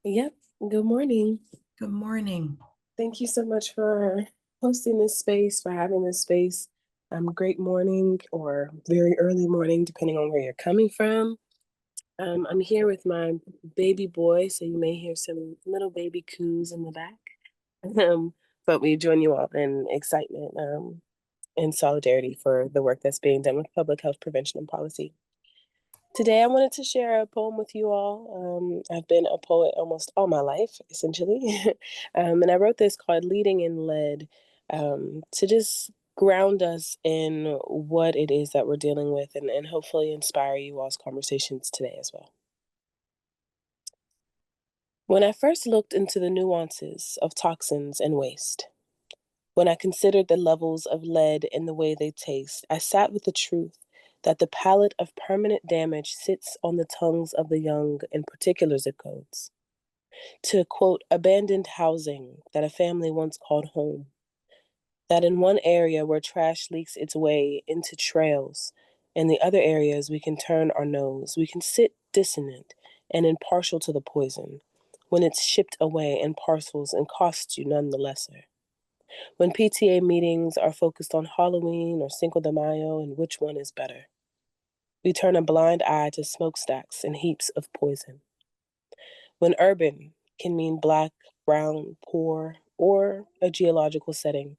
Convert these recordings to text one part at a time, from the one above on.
Yep. Good morning. Good morning. Thank you so much for hosting this space, for having this space. Great morning or very early morning, depending on where you're coming from. I'm here with my baby boy, so you may hear some little baby coos in the back. Um, but we join you all in excitement and solidarity for the work that's being done with public health prevention and policy. Today, I wanted to share a poem with you all. I've been a poet almost all my life, essentially. And I wrote this called Leading in Lead to just ground us in what it is that we're dealing with and hopefully inspire you all's conversations today as well. When I first looked into the nuances of toxins and waste, when I considered the levels of lead in the way they taste, I sat with the truth that the palette of permanent damage sits on the tongues of the young in particular zip codes. To quote, abandoned housing that a family once called home. That in one area where trash leaks its way into trails, in the other areas we can turn our nose, we can sit dissonant and impartial to the poison when it's shipped away in parcels and costs you none the lesser. When PTA meetings are focused on Halloween or Cinco de Mayo and which one is better, we turn a blind eye to smokestacks and heaps of poison. When urban can mean black, brown, poor, or a geological setting,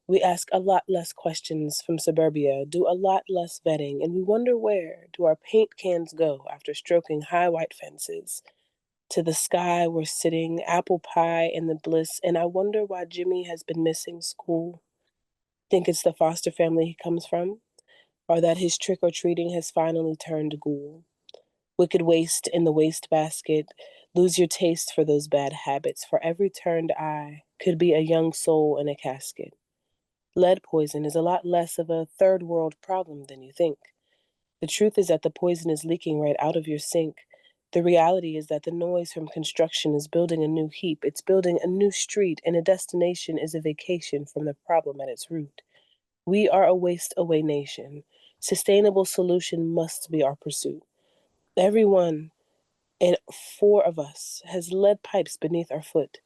we ask a lot less questions from suburbia, do a lot less vetting, and we wonder where do our paint cans go after stroking high white fences. To the sky we're sitting, apple pie in the bliss, and I wonder why Jimmy has been missing school. Think it's the foster family he comes from? Or that his trick or treating has finally turned ghoul? Wicked waste in the wastebasket. Lose your taste for those bad habits, for every turned eye could be a young soul in a casket. Lead poison is a lot less of a third world problem than you think. The truth is that the poison is leaking right out of your sink. The reality is that the noise from construction is building a new heap, it's building a new street, and a destination is a vacation from the problem at its root. We are a waste away nation. Sustainable solution must be our pursuit. Everyone and four of us has lead pipes beneath our foot.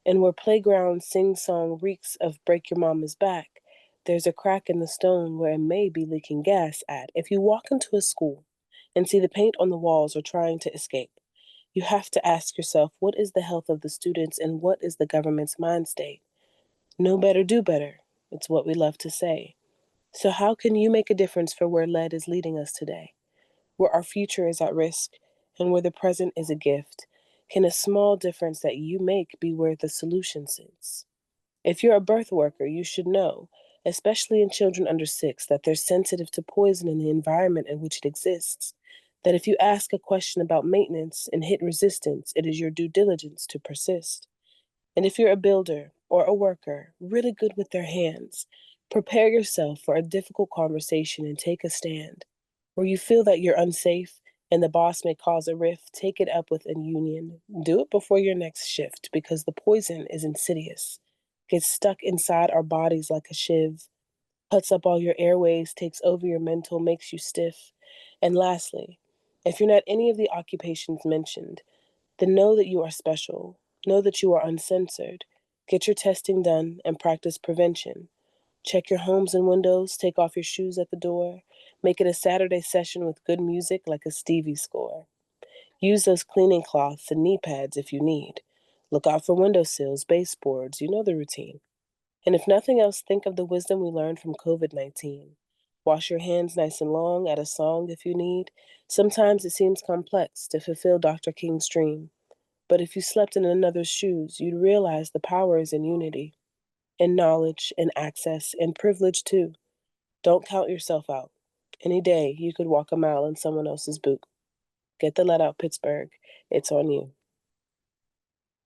And where playground sing song reeks of break your mama's back, there's a crack in the stone where it may be leaking gas at. If you walk into a school and see the paint on the walls or trying to escape, you have to ask yourself, what is the health of the students and what is the government's mind state? Know better, do better. It's what we love to say. So, how can you make a difference for where lead is leading us today? Where our future is at risk and where the present is a gift? Can a small difference that you make be where the solution sits? If you're a birth worker, you should know, especially in children under 6, that they're sensitive to poison in the environment in which it exists. That if you ask a question about maintenance and hit resistance, it is your due diligence to persist. And if you're a builder or a worker, really good with their hands, prepare yourself for a difficult conversation and take a stand. Where you feel that you're unsafe and the boss may cause a rift, take it up with a union. Do it before your next shift because the poison is insidious. Gets stuck inside our bodies like a shiv, cuts up all your airways, takes over your mental, makes you stiff. And lastly, if you're not any of the occupations mentioned, then know that you are special. Know that you are uncensored. Get your testing done and practice prevention. Check your homes and windows, take off your shoes at the door. Make it a Saturday session with good music like a Stevie score. Use those cleaning cloths and knee pads if you need. Look out for windowsills, baseboards, you know the routine. And if nothing else, think of the wisdom we learned from COVID-19. Wash your hands nice and long, add a song if you need. Sometimes it seems complex to fulfill Dr. King's dream. But if you slept in another's shoes, you'd realize the power is in unity, in knowledge, in access, and privilege too. Don't count yourself out. Any day you could walk a mile in someone else's boot. Get the let out, Pittsburgh. It's on you.